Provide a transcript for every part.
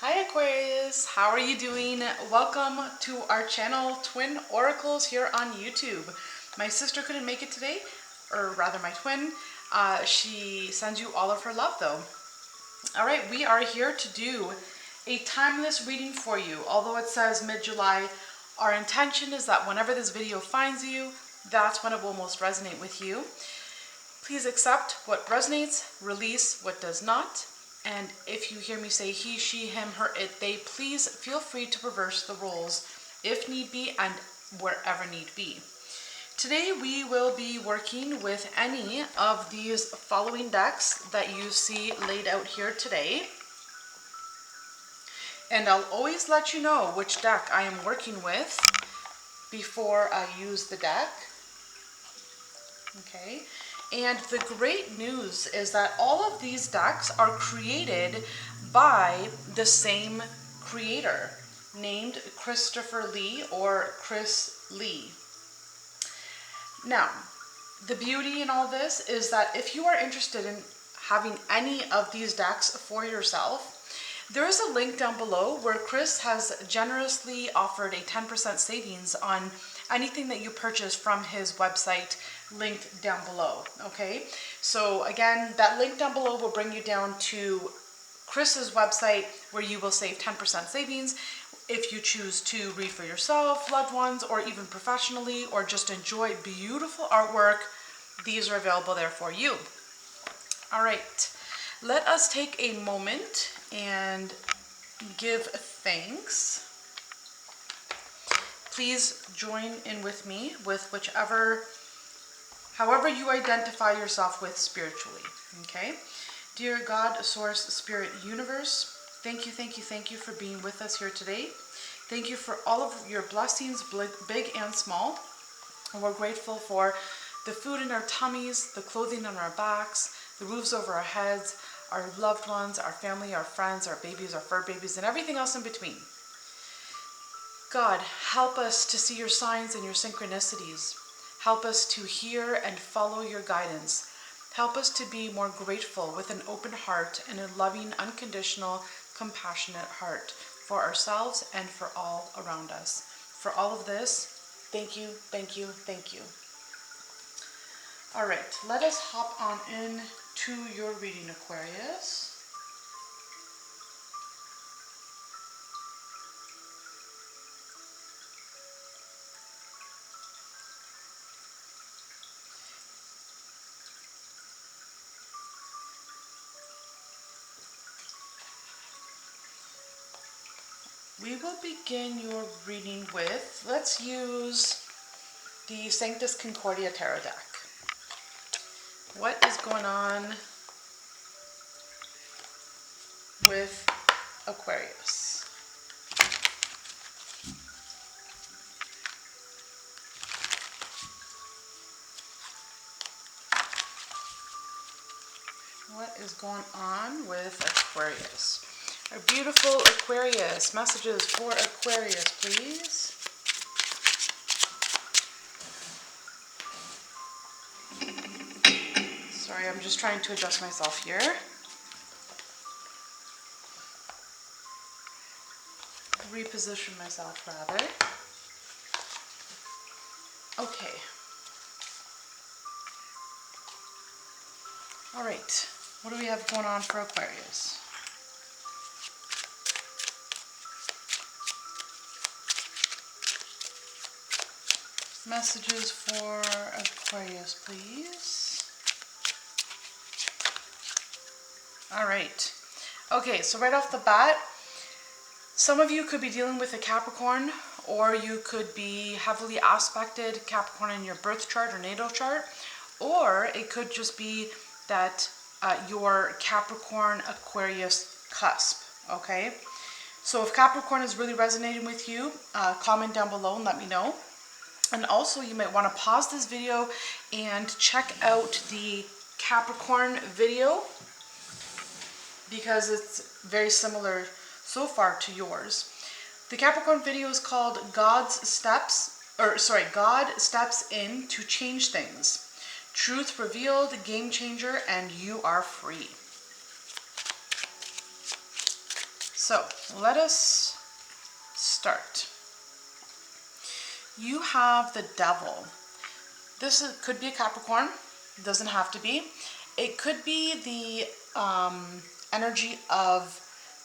Hi Aquarius, how are you doing? Welcome to our channel, Twin Oracles, here on YouTube. My sister couldn't make it today, or rather my twin. She sends you all of her love though. Alright, we are here to do a timeless reading for you. Although it says mid-July, our intention is that whenever this video finds you, that's when it will most resonate with you. Please accept what resonates, release what does not. And if you hear me say he, she, him, her, it, they, please feel free to reverse the roles if need be and wherever need be. Today we will be working with any of these following decks that you see laid out here today. And I'll always let you know which deck I am working with before I use the deck. Okay. And the great news is that all of these decks are created by the same creator named Christopher Lee or Chris Lee. Now, the beauty in all this is that if you are interested in having any of these decks for yourself, there is a link down below where Chris has generously offered a 10% savings on anything that you purchase from his website, linked down below. Okay, so again, that link down below will bring you down to Chris's website where you will save 10% savings if you choose to read for yourself, loved ones, or even professionally, or just enjoy beautiful artwork. These are available there for you. All right, let us take a moment and give thanks. Please join in with me with however you identify yourself with spiritually, okay? Dear God, Source, Spirit, Universe, thank you for being with us here today. Thank you for all of your blessings, big and small. And we're grateful for the food in our tummies, the clothing on our backs, the roofs over our heads, our loved ones, our family, our friends, our babies, our fur babies, and everything else in between. God, help us to see your signs and your synchronicities. Help us to hear and follow your guidance. Help us to be more grateful with an open heart and a loving, unconditional, compassionate heart for ourselves and for all around us. For all of this, thank you. All right, let us hop on in to your reading, Aquarius. We will begin your reading with, let's use the Sanctus Concordia Tarot deck. What is going on with Aquarius? What is going on with Aquarius? Our beautiful Aquarius, messages for Aquarius, please. Sorry, I'm just trying to adjust myself here. Reposition myself, rather. Okay. All right. What do we have going on for Aquarius? Messages for Aquarius, please. All right. Okay, so right off the bat, some of you could be dealing with a Capricorn, or you could be heavily aspected Capricorn in your birth chart or natal chart, or it could just be that your Capricorn Aquarius cusp, okay? So if Capricorn is really resonating with you, comment down below and let me know. And also you might want to pause this video and check out the Capricorn video because it's very similar so far to yours. The Capricorn video is called God Steps In to Change Things. Truth Revealed, Game Changer, and You Are Free. So let us start. You have the Devil. Could be a Capricorn. It doesn't have to be. It could be the energy of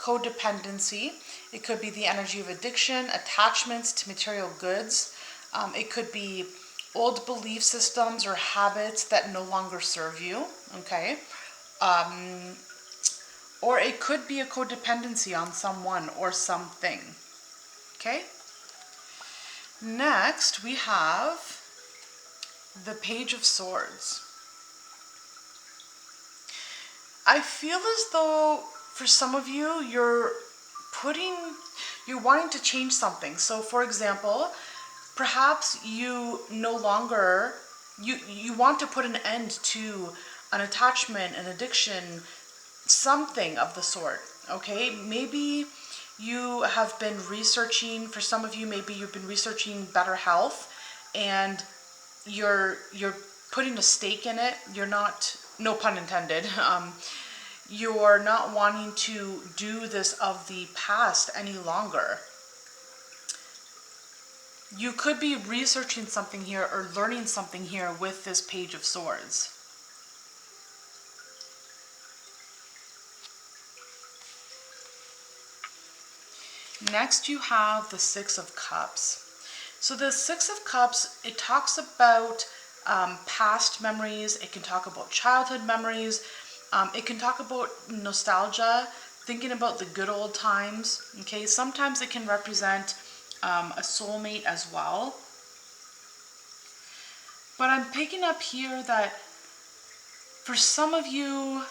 codependency. It could be the energy of addiction, attachments to material goods. It could be old belief systems or habits that no longer serve you, okay? Or it could be a codependency on someone or something, okay? Next, we have the Page of Swords. I feel as though for some of you, you're wanting to change something. So for example, perhaps you no longer, you want to put an end to an attachment, an addiction, something of the sort, okay? Maybe you have been researching, for some of you, maybe you've been researching better health and you're putting a stake in it. You're not, no pun intended, you're not wanting to do this of the past any longer. You could be researching something here or learning something here with this Page of Swords. Next, you have the Six of Cups. So the Six of Cups, it talks about past memories. It can talk about childhood memories. It can talk about nostalgia, thinking about the good old times. Okay, sometimes it can represent a soulmate as well. But I'm picking up here that for some of you,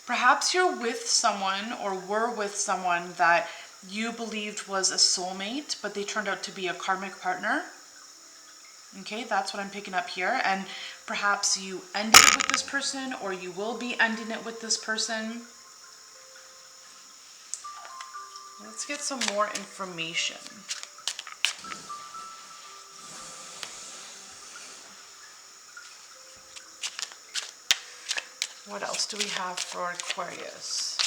perhaps you're with someone or were with someone that you believed was a soulmate, but they turned out to be a karmic partner. Okay, that's what I'm picking up here. And perhaps you ended it with this person, or you will be ending it with this person. Let's get some more information. What else do we have for Aquarius?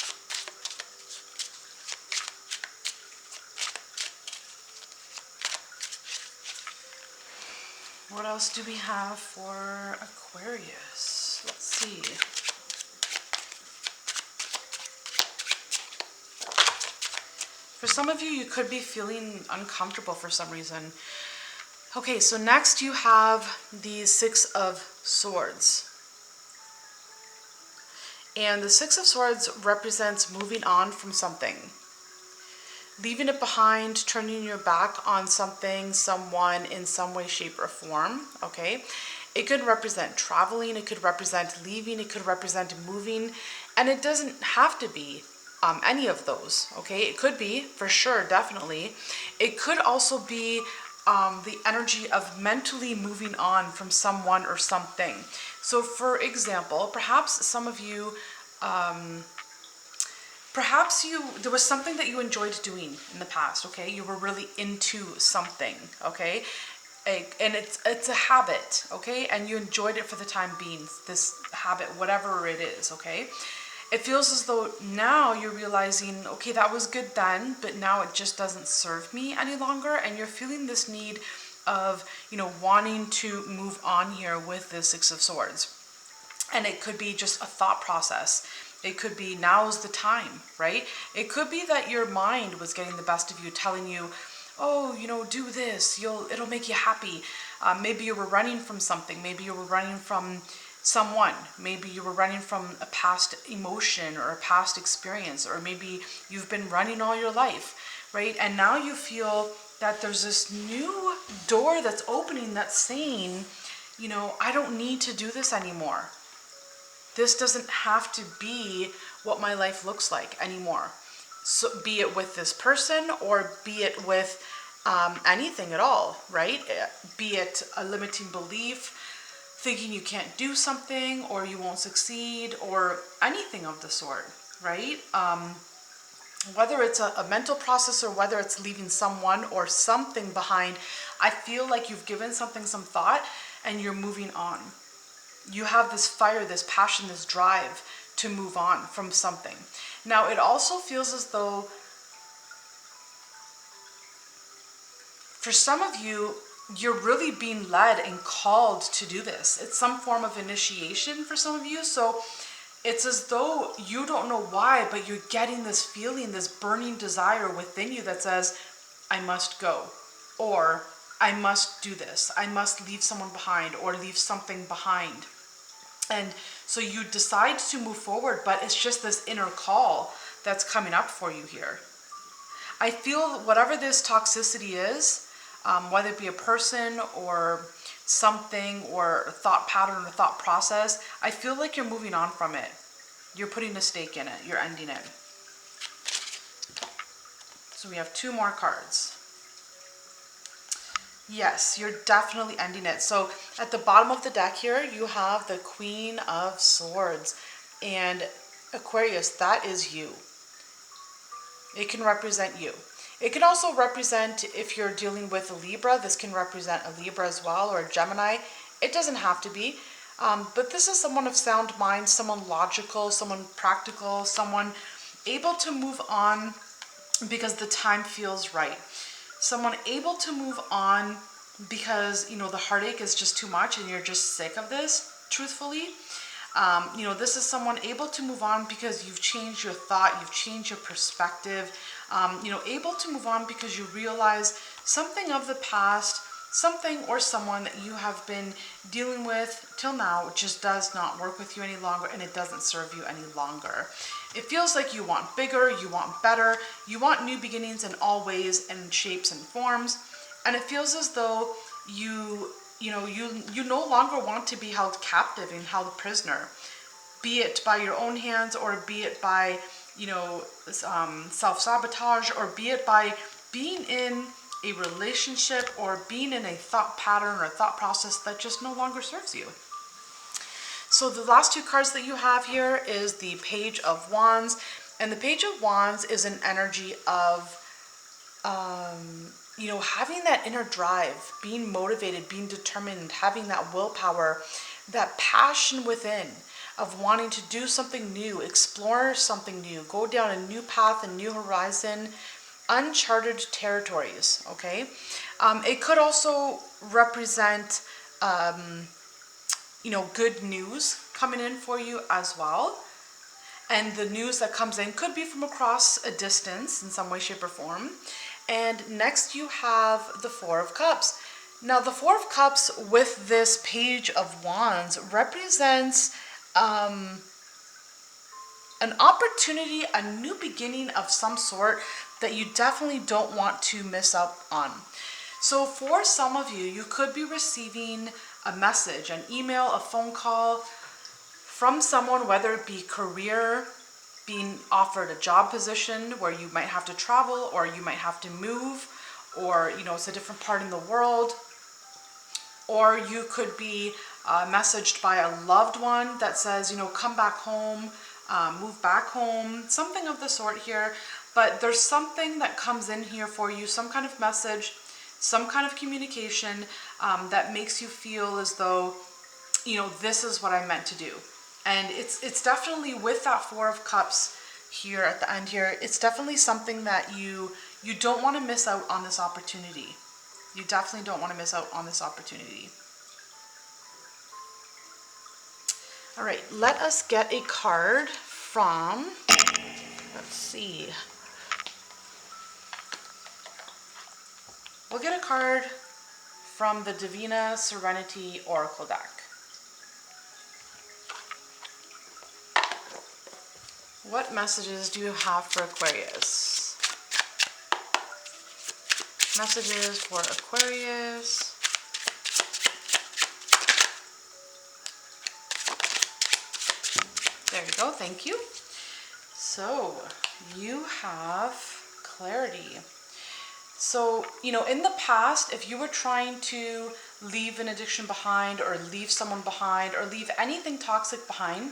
What else do we have for Aquarius? Let's see. For some of you, you could be feeling uncomfortable for some reason. Okay, so next you have the Six of Swords. And the Six of Swords represents moving on from something. Leaving it behind, turning your back on something, someone in some way, shape, or form, okay? It could represent traveling, it could represent leaving, it could represent moving, and it doesn't have to be any of those, okay? It could be, for sure, definitely. It could also be the energy of mentally moving on from someone or something. So for example, perhaps some of you, there was something that you enjoyed doing in the past, okay? You were really into something, okay? And it's a habit, okay? And you enjoyed it for the time being, this habit, whatever it is, okay? It feels as though now you're realizing, okay, that was good then, but now it just doesn't serve me any longer. And you're feeling this need of, wanting to move on here with the Six of Swords. And it could be just a thought process. It could be now's the time, right? It could be that your mind was getting the best of you, telling you, oh, do this, it'll make you happy. Maybe you were running from something. Maybe you were running from someone. Maybe you were running from a past emotion or a past experience, or maybe you've been running all your life, right? And now you feel that there's this new door that's opening that's saying, I don't need to do this anymore. This doesn't have to be what my life looks like anymore. So be it with this person or be it with anything at all, right? Be it a limiting belief, thinking you can't do something or you won't succeed or anything of the sort, right? whether it's a mental process or whether it's leaving someone or something behind, I feel like you've given something some thought and you're moving on. You have this fire, this passion, this drive to move on from something. Now, it also feels as though for some of you, you're really being led and called to do this. It's some form of initiation for some of you. So it's as though you don't know why, but you're getting this feeling, this burning desire within you that says, I must go, or I must do this. I must leave someone behind or leave something behind. And so you decide to move forward, but it's just this inner call that's coming up for you here. I feel whatever this toxicity is, whether it be a person or something or a thought pattern or thought process, I feel like you're moving on from it. You're putting a stake in it. You're ending it. So we have 2 more cards. Yes, you're definitely ending it. So at the bottom of the deck here, you have the Queen of Swords. And Aquarius, that is you. It can represent you. It can also represent, if you're dealing with a Libra, this can represent a Libra as well, or a Gemini. It doesn't have to be. But this is someone of sound mind, someone logical, someone practical, someone able to move on because the time feels right. Someone able to move on because, you know, the heartache is just too much and you're just sick of this, truthfully. You know, this is someone able to move on because you've changed your thought, you've changed your perspective, you know, able to move on because you realize something of the past, something or someone that you have been dealing with till now just does not work with you any longer and it doesn't serve you any longer. It feels like you want bigger, you want better, you want new beginnings in all ways and shapes and forms, and it feels as though you no longer want to be held captive and held prisoner, be it by your own hands or be it by, you know, self-sabotage, or be it by being in a relationship or being in a thought pattern or thought process that just no longer serves you. So the last 2 cards that you have here is the Page of Wands, and the Page of Wands is an energy of you know, having that inner drive, being motivated, being determined, having that willpower, that passion within of wanting to do something new, explore something new, go down a new path, a new horizon, uncharted territories, okay? It could also represent, you know, good news coming in for you as well. And the news that comes in could be from across a distance in some way, shape, or form. And next you have the 4 of Cups. Now the 4 of Cups with this Page of Wands represents an opportunity, a new beginning of some sort that you definitely don't want to miss out on. So for some of you, you could be receiving a message, an email, a phone call from someone, whether it be career, being offered a job position where you might have to travel or you might have to move, or, you know, it's a different part in the world, or you could be messaged by a loved one that says, you know, come back home, move back home, something of the sort here. But there's something that comes in here for you, some kind of message, some kind of communication that makes you feel as though, you know, this is what I meant to do. And it's definitely with that 4 of Cups here at the end here, it's definitely something that you don't want to miss out on this opportunity. You definitely don't want to miss out on this opportunity. All right, let us get a card from, let's see. We'll get a card from the Divina Serenity Oracle deck. What messages do you have for Aquarius? Messages for Aquarius. There you go, thank you. So, you have clarity. So, you know, in the past, if you were trying to leave an addiction behind or leave someone behind or leave anything toxic behind,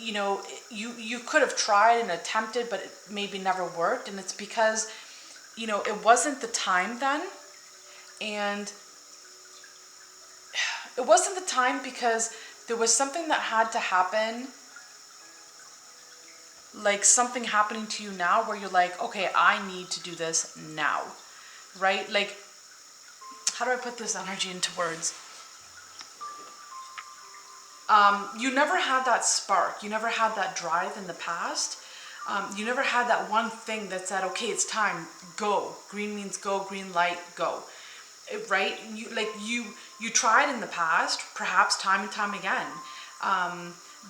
you know, you could have tried and attempted, but it maybe never worked. And it's because, you know, it wasn't the time then. And it wasn't the time because there was something that had to happen, like something happening to you now where you're like, okay, I need to do this now, right? Like, how do I put this energy into words? You never had that spark. You never had that drive in the past. You never had that one thing that said, okay, it's time, go. Green means go, green light, go. Right? You tried in the past, perhaps time and time again.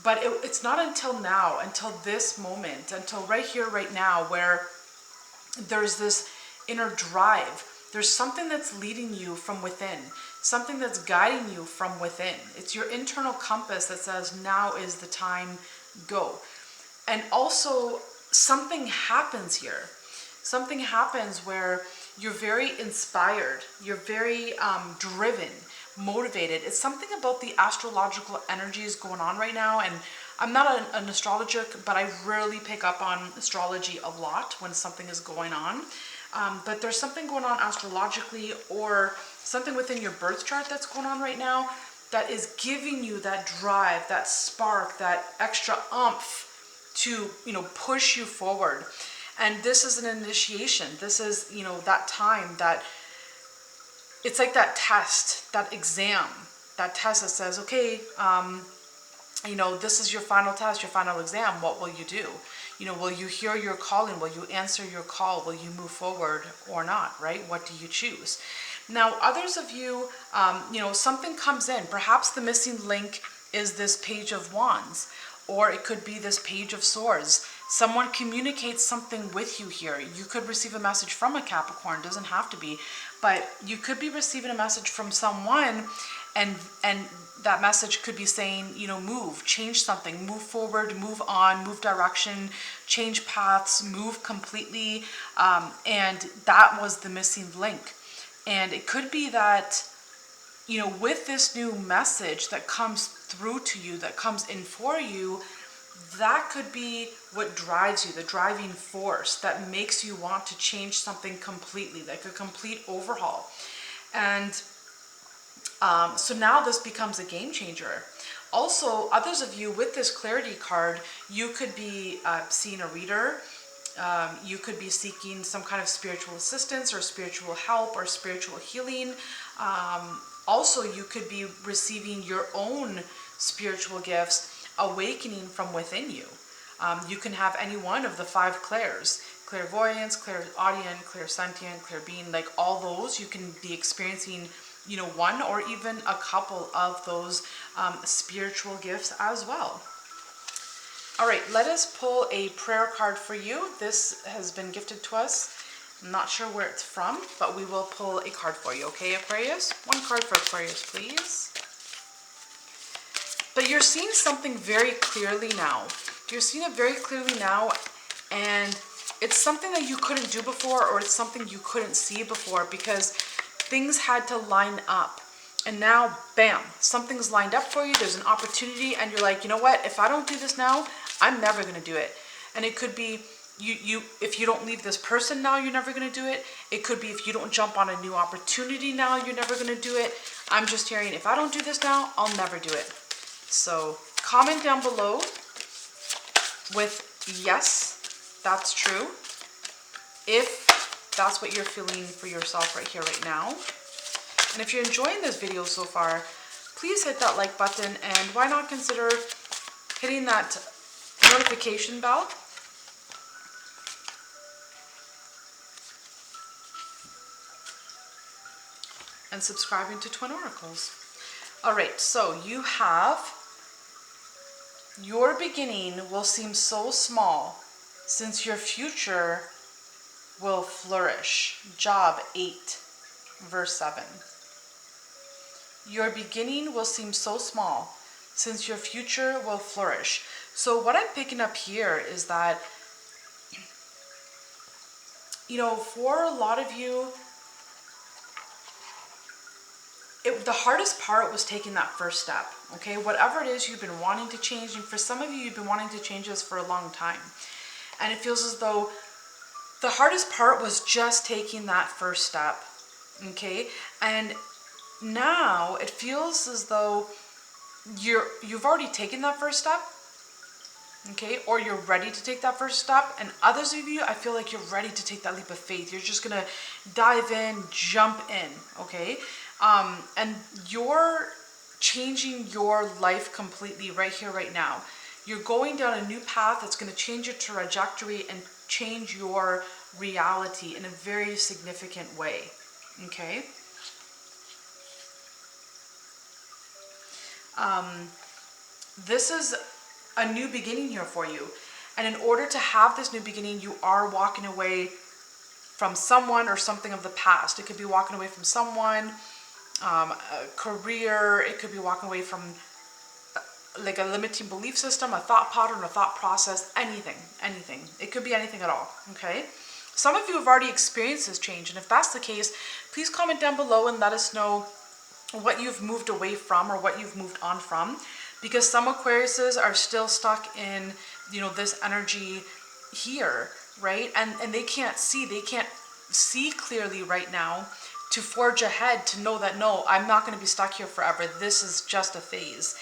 But it's not until now, until this moment, until right here, right now, where there's this inner drive. There's something that's leading you from within, something that's guiding you from within. It's your internal compass that says, now is the time, go. And also, something happens here. Something happens where you're very inspired, you're very driven, motivated. It's something about the astrological energies going on right now. And I'm not an astrologer, but I rarely pick up on astrology a lot when something is going on. But there's something going on astrologically or something within your birth chart that's going on right now that is giving you that drive, that spark, that extra oomph to, you know, push you forward. And this is an initiation. This is, you know, that time that it's like that test, that exam, that test that says, okay, you know, this is your final test, your final exam. What will you do? You know, will you hear your calling? Will you answer your call? Will you move forward or not, right? What do you choose? Now, others of you, you know, something comes in. Perhaps the missing link is this Page of Wands, or it could be this Page of Swords. Someone communicates something with you here. You could receive a message from a Capricorn, doesn't have to be, but you could be receiving a message from someone, and that message could be saying, you know, move, change something, move forward, move on, move direction, change paths, move completely. And that was the missing link. And it could be that, you know, with this new message that comes through to you, that comes in for you, that could be what drives you, the driving force that makes you want to change something completely, like a complete overhaul. And so now this becomes a game changer. Also, others of you with this clarity card, you could be seeing a reader. You could be seeking some kind of spiritual assistance or spiritual help or spiritual healing. Also, you could be receiving your own spiritual gifts, awakening from within you. You can have any one of the 5 clairs: clairvoyance, clairaudient, clairsentient, clairbeing, like all those. You can be experiencing, you know, one or even a couple of those spiritual gifts as well. All right, let us pull a prayer card for you. This has been gifted to us. I'm not sure where it's from, but we will pull a card for you, okay, Aquarius? One card for Aquarius, please. But you're seeing something very clearly now. You're seeing it very clearly now, and it's something that you couldn't do before, or it's something you couldn't see before because things had to line up. And now, bam, something's lined up for you. There's an opportunity, and you're like, you know what? If I don't do this now, I'm never going to do it. And it could be if you don't leave this person now, you're never going to do it. It could be if you don't jump on a new opportunity now, you're never going to do it. I'm just hearing, if I don't do this now, I'll never do it. So comment down below with yes, that's true. If that's what you're feeling for yourself right here, right now. And if you're enjoying this video so far, please hit that like button, and why not consider hitting that notification bell. And subscribing to Twin Oracles. All right, so you have, your beginning will seem so small since your future will flourish. Job 8, verse 7. Your beginning will seem so small since your future will flourish. So what I'm picking up here is that, you know, for a lot of you, the hardest part was taking that first step, okay? Whatever it is you've been wanting to change, and for some of you, you've been wanting to change this for a long time. And it feels as though the hardest part was just taking that first step, okay? And now it feels as though you've already taken that first step, okay? Or you're ready to take that first step. And others of you, I feel like you're ready to take that leap of faith. You're just gonna dive in, jump in, okay? And you're changing your life completely right here, right now. You're going down a new path that's going to change your trajectory and change your reality in a very significant way, okay? This is a new beginning here for you. And in order to have this new beginning, you are walking away from someone or something of the past. It could be walking away from someone, a career, it could be walking away from like a limiting belief system, a thought pattern, a thought process, anything. It could be anything at all, okay? Some of you have already experienced this change, and if that's the case, please comment down below and let us know what you've moved away from or what you've moved on from, because some Aquariuses are still stuck in, you know, this energy here, right? And they can't see clearly right now to forge ahead, to know that, no, I'm not going to be stuck here forever. This is just a phase.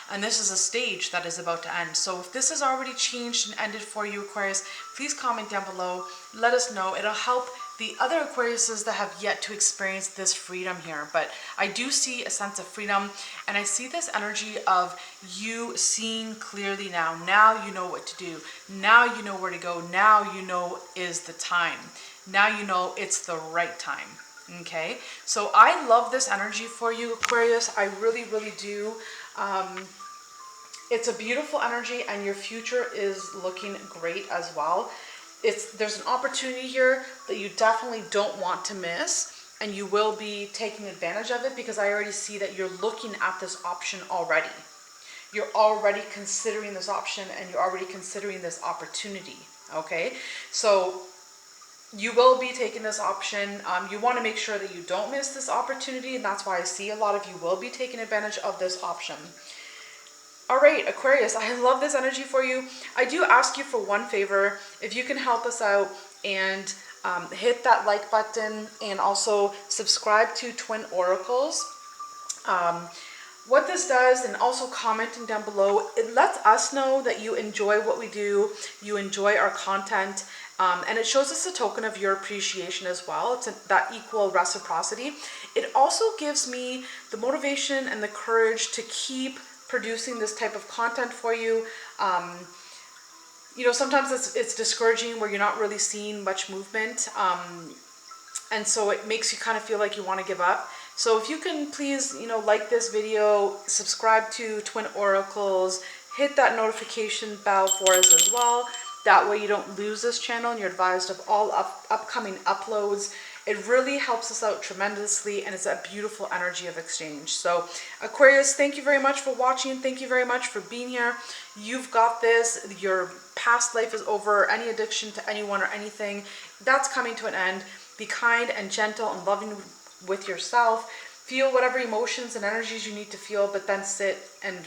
And this is a stage that is about to end. So if this has already changed and ended for you, Aquarius, please comment down below. Let us know. It'll help the other Aquariuses that have yet to experience this freedom here. But I do see a sense of freedom, and I see this energy of you seeing clearly now. Now you know what to do. Now you know where to go. Now you know is the time. Now you know it's the right time. Okay, so I love this energy for you, Aquarius. I really, really do. It's a beautiful energy, and your future is looking great as well. There's an opportunity here that you definitely don't want to miss, and you will be taking advantage of it, because I already see that you're looking at this option already. You're already considering this option, and you're already considering this opportunity. Okay, so you will be taking this option. You want to make sure that you don't miss this opportunity, and that's why I see a lot of you will be taking advantage of this option. All right, Aquarius, I love this energy for you. I do ask you for one favor. If you can help us out and hit that like button, and also subscribe to Twin Oracles. What this does, and also commenting down below, it lets us know that you enjoy what we do, you enjoy our content, and it shows us a token of your appreciation as well. It's that equal reciprocity. It also gives me the motivation and the courage to keep producing this type of content for you. You know, sometimes it's discouraging where you're not really seeing much movement, and so it makes you kind of feel like you want to give up. So if you can please, you know, like this video, subscribe to Twin Oracles, hit that notification bell for us as well. That way you don't lose this channel, and you're advised of all upcoming uploads. It really helps us out tremendously, and it's a beautiful energy of exchange. So Aquarius, thank you very much for watching. Thank you very much for being here. You've got this. Your past life is over. Any addiction to anyone or anything, that's coming to an end. Be kind and gentle and loving with yourself. Feel whatever emotions and energies you need to feel, but then sit, and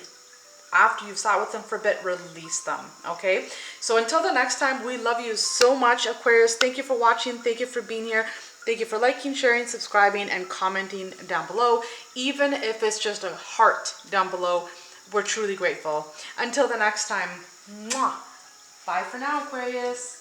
after you've sat with them for a bit, release them. Okay, so until the next time, we love you so much, Aquarius. Thank you for watching. Thank you for being here. Thank you for liking, sharing, subscribing, and commenting down below. Even if it's just a heart down below, we're truly grateful. Until the next time, mwah. Bye for now, Aquarius.